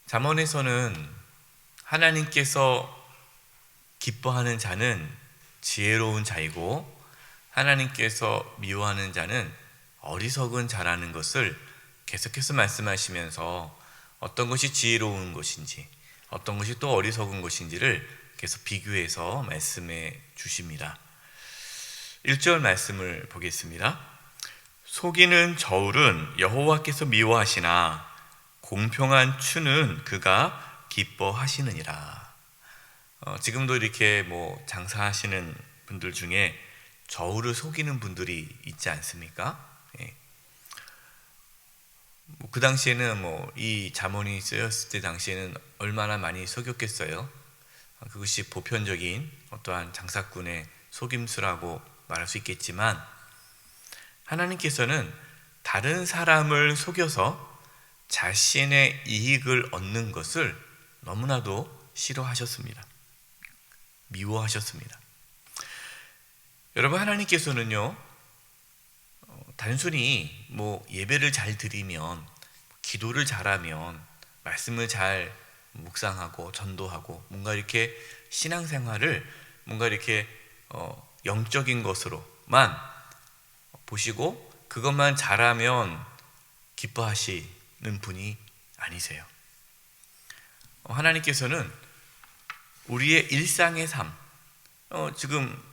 잠언에서는 하나님께서 기뻐하는 자는 지혜로운 자이고 하나님께서 미워하는 자는 어리석은 자라는 것을 계속해서 말씀하시면서 어떤 것이 지혜로운 것인지 어떤 것이 또 어리석은 것인지를 계속 비교해서 말씀해 주십니다. 1절 말씀을 보겠습니다. 속이는 저울은 여호와께서 미워하시나 공평한 추는 그가 기뻐하시느니라. 지금도 이렇게 장사하시는 분들 중에 저울을 속이는 분들이 있지 않습니까? 예. 그 당시에는 이 잠언이 쓰였을 때 당시에는 얼마나 많이 속였겠어요. 그것이 보편적인 어떠한 장사꾼의 속임수라고 말할 수 있겠지만 하나님께서는 다른 사람을 속여서 자신의 이익을 얻는 것을 너무나도 싫어하셨습니다. 미워하셨습니다. 여러분, 하나님께서는요, 단순히 예배를 잘 드리면, 기도를 잘하면, 말씀을 잘 묵상하고 전도하고 뭔가 이렇게 신앙생활을 뭔가 이렇게 영적인 것으로만 보시고 그것만 잘하면 기뻐하시는 분이 아니세요. 하나님께서는 우리의 일상의 삶, 지금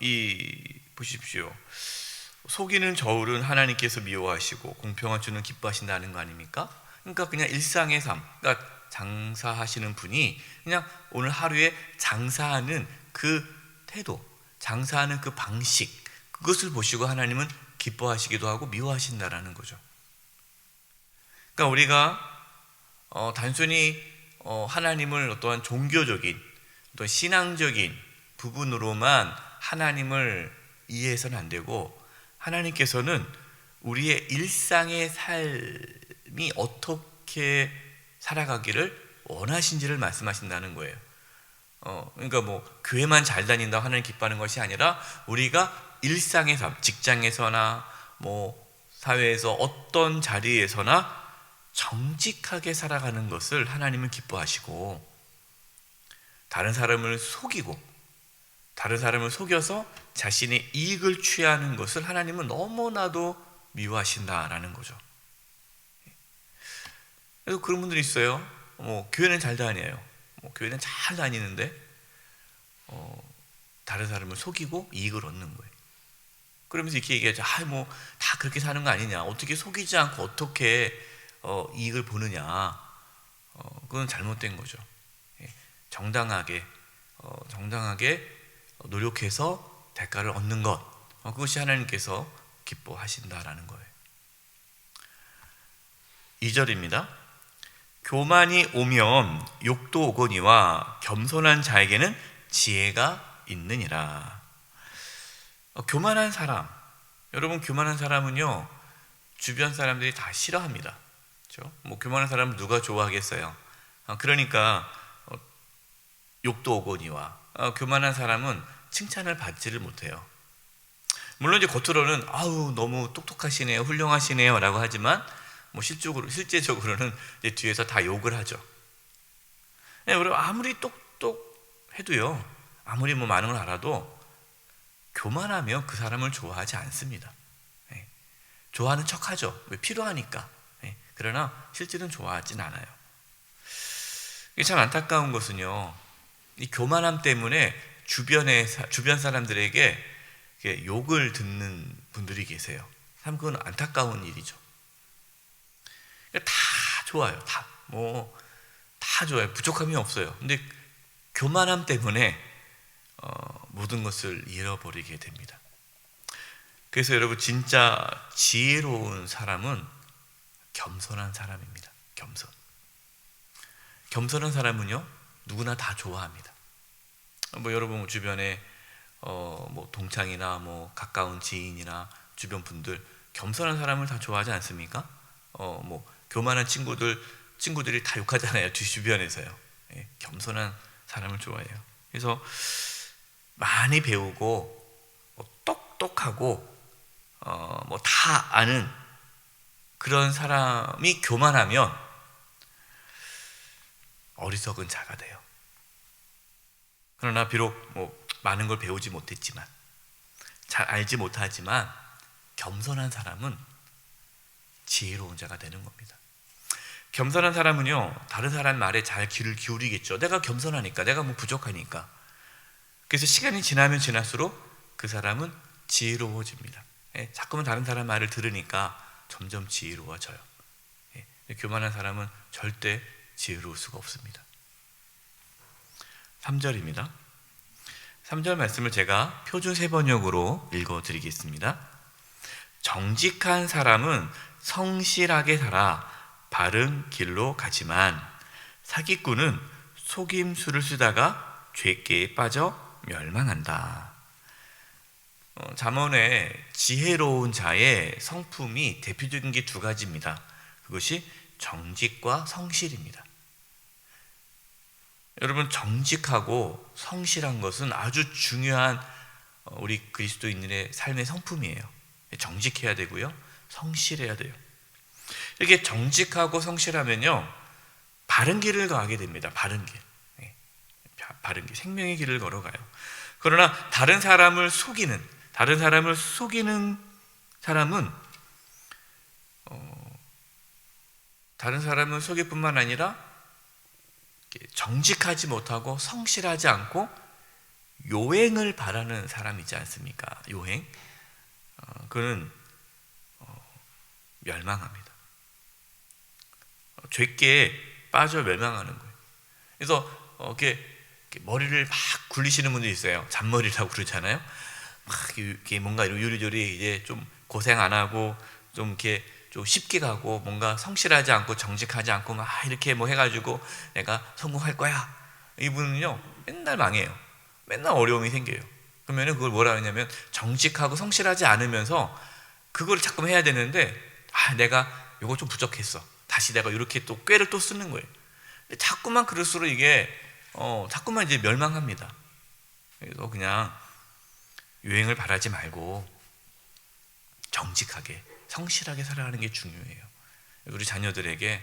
보십시오. 속이는 저울은 하나님께서 미워하시고 공평한 주는 기뻐하신다는 거 아닙니까? 그러니까 그냥 일상의 삶, 그러니까 장사하시는 분이 그냥 오늘 하루에 장사하는 그 태도, 장사하는 그 방식, 그것을 보시고 하나님은 기뻐하시기도 하고 미워하신다라는 거죠. 그러니까 우리가 단순히 하나님을 어떠한 종교적인, 어떤 신앙적인 부분으로만 하나님을 이해해서는 안 되고 하나님께서는 우리의 일상의 삶이 어떻게 살아가기를 원하신지를 말씀하신다는 거예요. 그러니까 교회만 잘 다닌다고 하나님 기뻐하는 것이 아니라 우리가 일상의 삶, 직장에서나 사회에서 어떤 자리에서나 정직하게 살아가는 것을 하나님은 기뻐하시고 다른 사람을 속이고 다른 사람을 속여서 자신의 이익을 취하는 것을 하나님은 너무나도 미워하신다라는 거죠. 그래서 그런 분들이 있어요. 교회는 잘 다녀요. 교회는 잘 다니는데 다른 사람을 속이고 이익을 얻는 거예요. 그러면서 이렇게 얘기하죠. 다 그렇게 사는 거 아니냐. 어떻게 속이지 않고 어떻게 이익을 보느냐. 그건 잘못된 거죠. 정당하게 노력해서 대가를 얻는 것, 그것이 하나님께서 기뻐하신다라는 거예요. 2절입니다. 교만이 오면 욕도 오거니와 겸손한 자에게는 지혜가 있느니라. 교만한 사람, 여러분, 교만한 사람은요 주변 사람들이 다 싫어합니다. 그렇죠? 교만한 사람은 누가 좋아하겠어요? 그러니까 욕도 오거니와 교만한 사람은 칭찬을 받지를 못해요. 물론 이제 겉으로는 너무 똑똑하시네요, 훌륭하시네요 라고 하지만 실제적으로는 이제 뒤에서 다 욕을 하죠. 여러분, 아무리 똑똑해도요, 아무리 많은 걸 알아도 교만하면 그 사람을 좋아하지 않습니다. 좋아하는 척하죠. 왜? 필요하니까. 그러나 실제는 좋아하진 않아요. 이게 참 안타까운 것은요, 이 교만함 때문에 주변 사람들에게 욕을 듣는 분들이 계세요. 참 그건 안타까운 일이죠. 다 좋아요. 다 좋아요. 부족함이 없어요. 근데 교만함 때문에 모든 것을 잃어버리게 됩니다. 그래서 여러분, 진짜 지혜로운 사람은 겸손한 사람입니다. 겸손한 사람은요 누구나 다 좋아합니다. 여러분 주변에 동창이나 가까운 지인이나 주변 분들 겸손한 사람을 다 좋아하지 않습니까? 교만한 친구들이 다 욕하잖아요. 주변에서요. 겸손한 사람을 좋아해요. 그래서 많이 배우고 똑똑하고 다 아는 그런 사람이 교만하면 어리석은 자가 돼요. 그러나 비록 많은 걸 배우지 못했지만, 잘 알지 못하지만 겸손한 사람은 지혜로운 자가 되는 겁니다. 겸손한 사람은요, 다른 사람 말에 잘 귀를 기울이겠죠. 내가 겸손하니까, 내가 부족하니까. 그래서 시간이 지나면 지날수록 그 사람은 지혜로워집니다. 자꾸만 다른 사람 말을 들으니까 점점 지혜로워져요. 교만한 사람은 절대 지혜로울 수가 없습니다. 3절입니다. 3절 말씀을 제가 표준 세번역으로 읽어드리겠습니다. 정직한 사람은 성실하게 살아 바른 길로 가지만 사기꾼은 속임수를 쓰다가 죄께에 빠져 멸망한다. 잠언에 지혜로운 자의 성품이 대표적인 게 두 가지입니다. 그것이 정직과 성실입니다. 여러분, 정직하고 성실한 것은 아주 중요한 우리 그리스도인들의 삶의 성품이에요. 정직해야 되고요, 성실해야 돼요. 이렇게 정직하고 성실하면요, 바른 길을 가게 됩니다. 바른 길, 바른 길, 생명의 길을 걸어가요. 그러나 다른 사람을 속이는 사람은 다른 사람을 속일 뿐만 아니라 정직하지 못하고 성실하지 않고 요행을 바라는 사람이지 않습니까? 요행. 그는 멸망합니다. 죄께 빠져 멸망하는 거예요. 그래서 이렇게 머리를 막 굴리시는 분들이 있어요. 잔머리라고 그러잖아요. 막 이렇게 뭔가 요리조리 이제 좀 고생 안 하고 좀 이렇게 좀 쉽게 가고 뭔가 성실하지 않고 정직하지 않고 막 이렇게 해가지고 내가 성공할 거야. 이분은요, 맨날 망해요. 맨날 어려움이 생겨요. 그러면은 그걸 뭐라 하냐면, 정직하고 성실하지 않으면서 그걸 자꾸 해야 되는데, 내가 이거 좀 부족했어. 다시 내가 이렇게 또 꾀를 또 쓰는 거예요. 자꾸만 그럴수록 이게 자꾸만 이제 멸망합니다. 그래서 그냥 유행을 바라지 말고 정직하게 성실하게 살아가는 게 중요해요. 우리 자녀들에게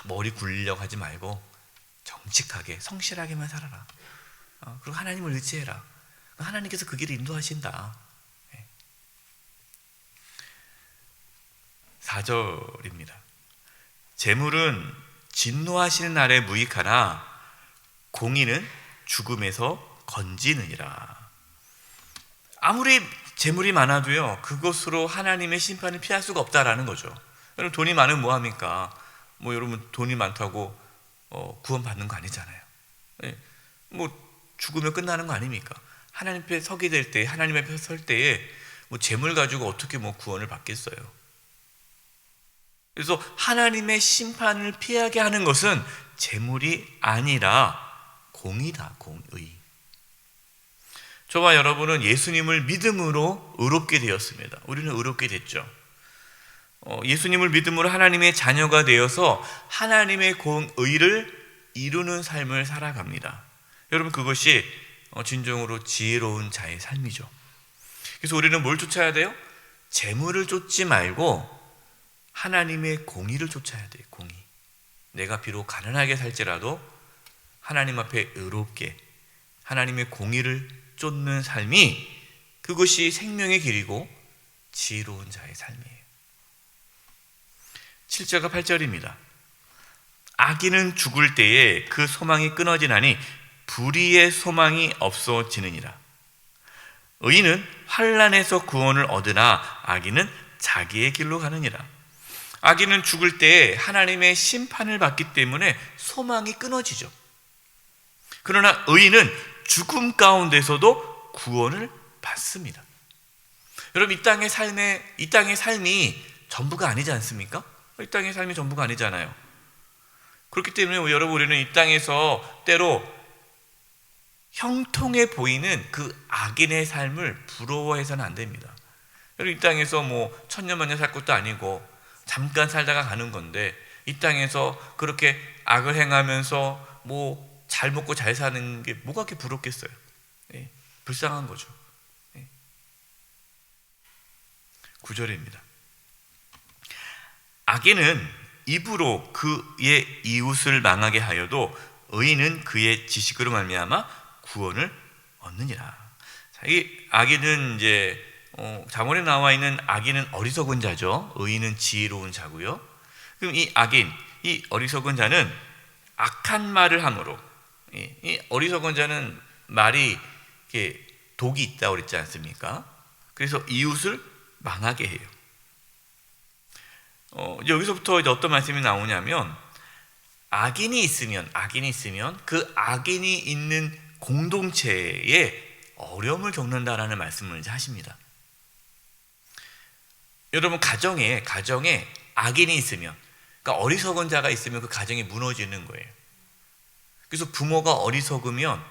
머리 굴리려고 하지 말고 정직하게 성실하게만 살아라. 그리고 하나님을 의지해라. 하나님께서 그 길을 인도하신다. 4절입니다. 재물은 진노하시는 날에 무익하나 공의는 죽음에서 건지느니라. 아무리 재물이 많아도요, 그것으로 하나님의 심판을 피할 수가 없다라는 거죠. 여러분, 돈이 많으면 뭐합니까? 여러분, 돈이 많다고 구원받는 거 아니잖아요. 죽으면 끝나는 거 아닙니까? 하나님 앞에 서게 될 때, 하나님 앞에 설 때에 재물 가지고 어떻게 구원을 받겠어요? 그래서 하나님의 심판을 피하게 하는 것은 재물이 아니라 공의다, 공의. 저와 여러분은 예수님을 믿음으로 의롭게 되었습니다. 우리는 의롭게 됐죠. 예수님을 믿음으로 하나님의 자녀가 되어서 하나님의 공의를 이루는 삶을 살아갑니다. 여러분, 그것이 진정으로 지혜로운 자의 삶이죠. 그래서 우리는 뭘 쫓아야 돼요? 재물을 쫓지 말고 하나님의 공의를 쫓아야 돼요. 공의. 내가 비록 가난하게 살지라도 하나님 앞에 의롭게 하나님의 공의를 쫓는 삶이, 그것이 생명의 길이고 지혜로운 자의 삶이에요. 7절과 8절입니다. 악인은 죽을 때에 그 소망이 끊어지나니 불의의 소망이 없어지느니라. 의인은 환난에서 구원을 얻으나 악인은 자기의 길로 가느니라. 악인은 죽을 때에 하나님의 심판을 받기 때문에 소망이 끊어지죠. 그러나 의인은 죽음 가운데서도 구원을 받습니다. 여러분, 이 땅의 삶이 전부가 아니지 않습니까? 이 땅의 삶이 전부가 아니잖아요. 그렇기 때문에 여러분, 우리는 이 땅에서 때로 형통해 보이는 그 악인의 삶을 부러워해서는 안 됩니다. 여러분, 이 땅에서 천년만년 살 것도 아니고 잠깐 살다가 가는 건데, 이 땅에서 그렇게 악을 행하면서 잘 먹고 잘 사는 게 뭐가 그렇게 부럽겠어요? 불쌍한 거죠. 9절입니다. 악인은 입으로 그의 이웃을 망하게 하여도 의인은 그의 지식으로 말미암아 구원을 얻느니라. 자, 이 악인은 이제 잠언에 나와 있는 악인은 어리석은 자죠. 의인은 지혜로운 자고요. 그럼 이 악인, 이 어리석은 자는 악한 말을 함으로, 이 어리석은 자는 말이 이렇게 독이 있다고 그랬지 않습니까? 그래서 이웃을 망하게 해요. 여기서부터 이제 어떤 말씀이 나오냐면, 악인이 있으면 그 악인이 있는 공동체에 어려움을 겪는다라는 말씀을 이제 하십니다. 여러분, 가정에 악인이 있으면, 그러니까 어리석은 자가 있으면 그 가정이 무너지는 거예요. 그래서 부모가 어리석으면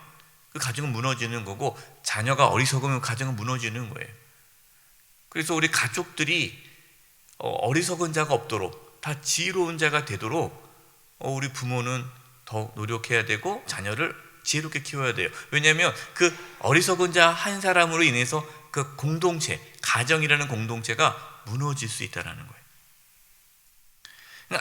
그 가정은 무너지는 거고, 자녀가 어리석으면 그 가정은 무너지는 거예요. 그래서 우리 가족들이 어리석은 자가 없도록 다 지혜로운 자가 되도록 우리 부모는 더 노력해야 되고 자녀를 지혜롭게 키워야 돼요. 왜냐하면 그 어리석은 자 한 사람으로 인해서 그 공동체, 가정이라는 공동체가 무너질 수 있다는 거예요.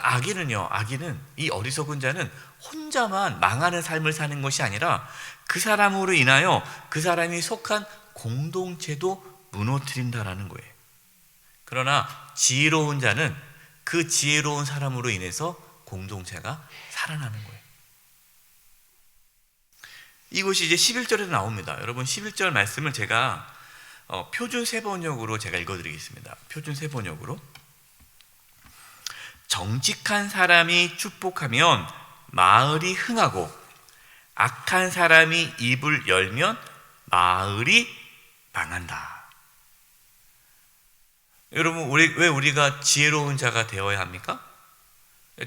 악인은 이 어리석은 자는 혼자만 망하는 삶을 사는 것이 아니라 그 사람으로 인하여 그 사람이 속한 공동체도 무너뜨린다라는 거예요. 그러나 지혜로운 자는 그 지혜로운 사람으로 인해서 공동체가 살아나는 거예요. 이것이 이제 11절에 나옵니다. 여러분, 11절 말씀을 제가 표준 세번역으로 제가 읽어드리겠습니다. 표준 세번역으로. 정직한 사람이 축복하면 마을이 흥하고 악한 사람이 입을 열면 마을이 망한다. 여러분, 왜 우리가 지혜로운 자가 되어야 합니까?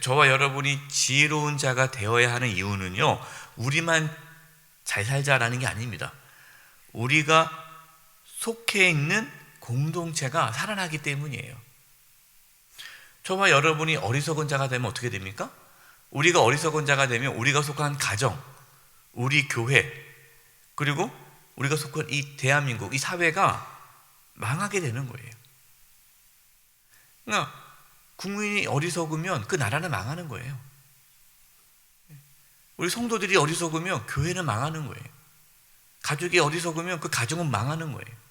저와 여러분이 지혜로운 자가 되어야 하는 이유는요, 우리만 잘 살자라는 게 아닙니다. 우리가 속해 있는 공동체가 살아나기 때문이에요. 저와 여러분이 어리석은 자가 되면 어떻게 됩니까? 우리가 어리석은 자가 되면 우리가 속한 가정, 우리 교회, 그리고 우리가 속한 이 대한민국, 이 사회가 망하게 되는 거예요. 그러니까 국민이 어리석으면 그 나라는 망하는 거예요. 우리 성도들이 어리석으면 교회는 망하는 거예요. 가족이 어리석으면 그 가정은 망하는 거예요.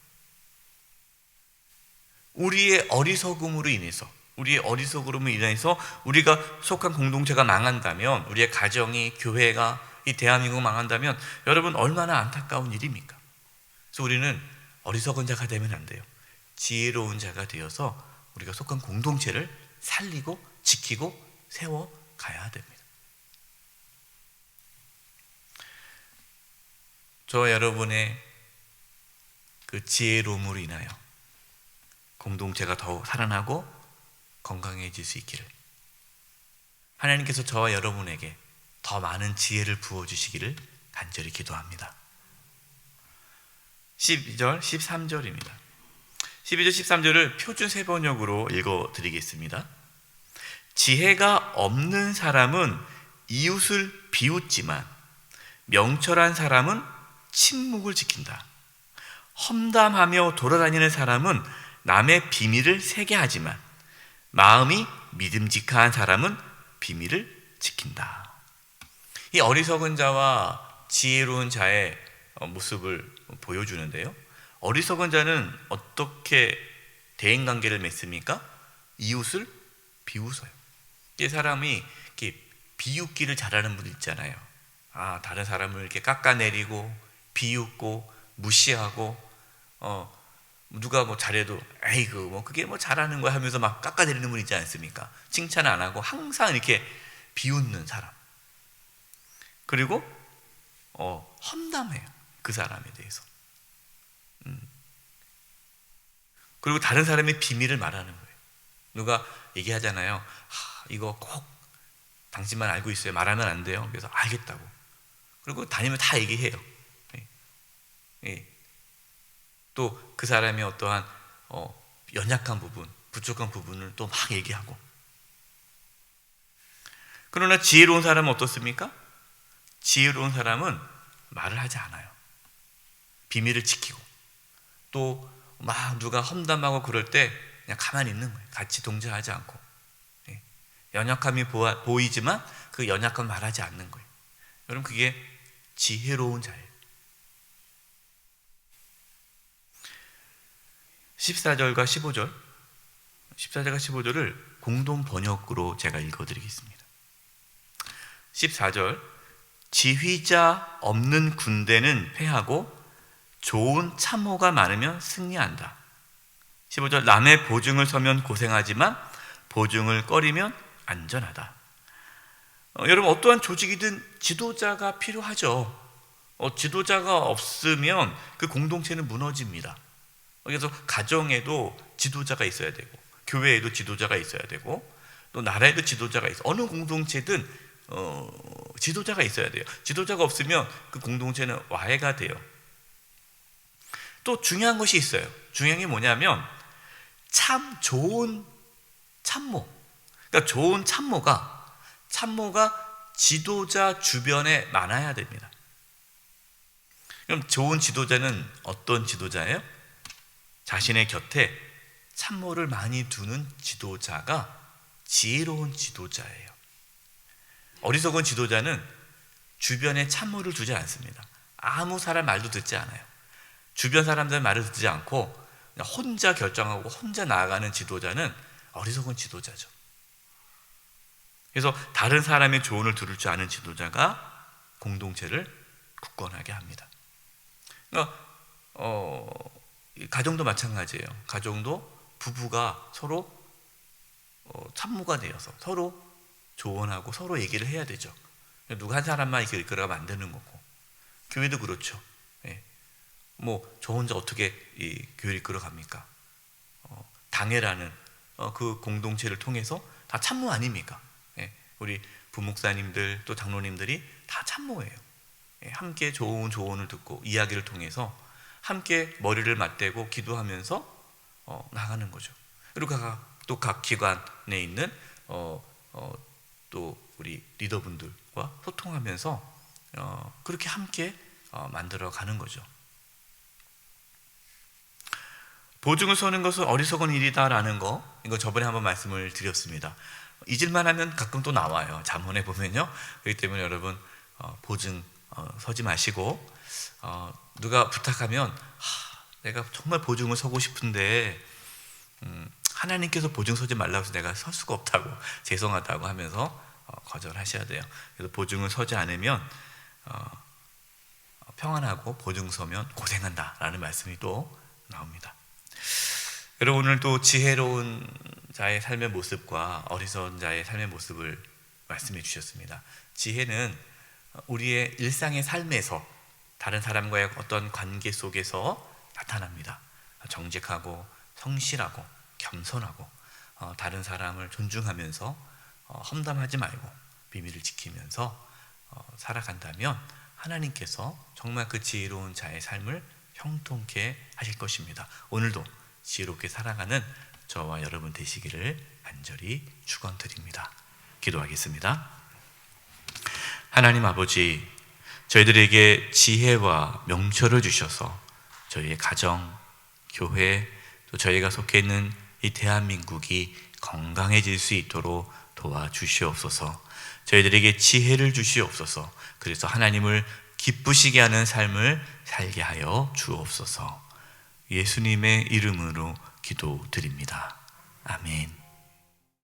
우리의 어리석음으로 인해서 우리가 속한 공동체가 망한다면, 우리의 가정이, 교회가, 이 대한민국 망한다면 여러분, 얼마나 안타까운 일입니까? 그래서 우리는 어리석은 자가 되면 안 돼요. 지혜로운 자가 되어서 우리가 속한 공동체를 살리고 지키고 세워가야 됩니다. 저와 여러분의 그 지혜로움으로 인하여 공동체가 더 살아나고 건강해질 수 있기를, 하나님께서 저와 여러분에게 더 많은 지혜를 부어주시기를 간절히 기도합니다. 12절, 13절입니다. 12절, 13절을 표준 세번역으로 읽어드리겠습니다. 지혜가 없는 사람은 이웃을 비웃지만 명철한 사람은 침묵을 지킨다. 험담하며 돌아다니는 사람은 남의 비밀을 새게 하지만 마음이 믿음직한 사람은 비밀을 지킨다. 이 어리석은 자와 지혜로운 자의 모습을 보여주는데요, 어리석은 자는 어떻게 대인관계를 맺습니까? 이웃을 비웃어요. 이 사람이 이렇게 비웃기를 잘하는 분들 있잖아요. 다른 사람을 이렇게 깎아내리고 비웃고 무시하고, 누가 뭐 잘해도 에이그 뭐 그게 뭐 잘하는 거야 하면서 막 깎아내리는 분 있지 않습니까? 칭찬 안 하고 항상 이렇게 비웃는 사람. 그리고 험담해요, 그 사람에 대해서. 그리고 다른 사람의 비밀을 말하는 거예요. 누가 얘기하잖아요. 이거 꼭 당신만 알고 있어요. 말하면 안 돼요. 그래서 알겠다고. 그리고 다니면 다 얘기해요. 또 그 사람의 어떠한 연약한 부분, 부족한 부분을 또 막 얘기하고. 그러나 지혜로운 사람은 어떻습니까? 지혜로운 사람은 말을 하지 않아요. 비밀을 지키고, 또 막 누가 험담하고 그럴 때 그냥 가만히 있는 거예요. 같이 동조하지 않고. 연약함이 보이지만 그 연약함을 말하지 않는 거예요. 여러분, 그게 지혜로운 자예요. 14절과 15절, 14절과 15절을 공동 번역으로 제가 읽어드리겠습니다. 14절, 지휘자 없는 군대는 패하고 좋은 참모가 많으면 승리한다. 15절, 남의 보증을 서면 고생하지만 보증을 꺼리면 안전하다. 여러분, 어떠한 조직이든 지도자가 필요하죠. 지도자가 없으면 그 공동체는 무너집니다. 그래서 가정에도 지도자가 있어야 되고, 교회에도 지도자가 있어야 되고, 또 나라에도 지도자가 있어요. 어느 공동체든 지도자가 있어야 돼요. 지도자가 없으면 그 공동체는 와해가 돼요. 또 중요한 것이 있어요. 중요한 게 뭐냐면 참 좋은 참모. 그러니까 좋은 참모가 지도자 주변에 많아야 됩니다. 그럼 좋은 지도자는 어떤 지도자예요? 자신의 곁에 참모를 많이 두는 지도자가 지혜로운 지도자예요. 어리석은 지도자는 주변에 참모를 두지 않습니다. 아무 사람 말도 듣지 않아요. 주변 사람들 말을 듣지 않고 그냥 혼자 결정하고 혼자 나아가는 지도자는 어리석은 지도자죠. 그래서 다른 사람의 조언을 들을 줄 아는 지도자가 공동체를 굳건하게 합니다. 그러니까 가정도 마찬가지예요. 가정도 부부가 서로 참모가 되어서 서로 조언하고 서로 얘기를 해야 되죠. 누가 한 사람만 이끌어가면 안 되는 거고, 교회도 그렇죠. 저 혼자 어떻게 이 교회를 이끌어갑니까? 당회라는 그 공동체를 통해서 다 참모 아닙니까? 우리 부목사님들 또 장로님들이 다 참모예요. 함께 좋은 조언을 듣고 이야기를 통해서 함께 머리를 맞대고 기도하면서 나가는 거죠. 그리고 또 각 기관에 있는 또 우리 리더분들과 소통하면서 그렇게 함께 만들어 가는 거죠. 보증을 서는 것은 어리석은 일이다라는 이거 저번에 한번 말씀을 드렸습니다. 잊을만 하면 가끔 또 나와요. 잠언에 보면요. 그렇기 때문에 여러분 보증 서지 마시고, 누가 부탁하면 내가 정말 보증을 서고 싶은데 하나님께서 보증 서지 말라고 해서 내가 설 수가 없다고, 죄송하다고 하면서 거절하셔야 돼요. 그래서 보증을 서지 않으면 평안하고 보증 서면 고생한다라는 말씀이 또 나옵니다. 여러분, 오늘 또 지혜로운 자의 삶의 모습과 어리석은 자의 삶의 모습을 말씀해 주셨습니다. 지혜는 우리의 일상의 삶에서 다른 사람과의 어떤 관계 속에서 나타납니다. 정직하고 성실하고 겸손하고 다른 사람을 존중하면서 험담하지 말고 비밀을 지키면서 살아간다면 하나님께서 정말 그 지혜로운 자의 삶을 형통케 하실 것입니다. 오늘도 지혜롭게 살아가는 저와 여러분 되시기를 간절히 축원드립니다. 기도하겠습니다. 하나님 아버지, 저희들에게 지혜와 명철을 주셔서 저희의 가정, 교회, 또 저희가 속해 있는 이 대한민국이 건강해질 수 있도록 도와주시옵소서. 저희들에게 지혜를 주시옵소서. 그래서 하나님을 기쁘시게 하는 삶을 살게 하여 주옵소서. 예수님의 이름으로 기도드립니다. 아멘.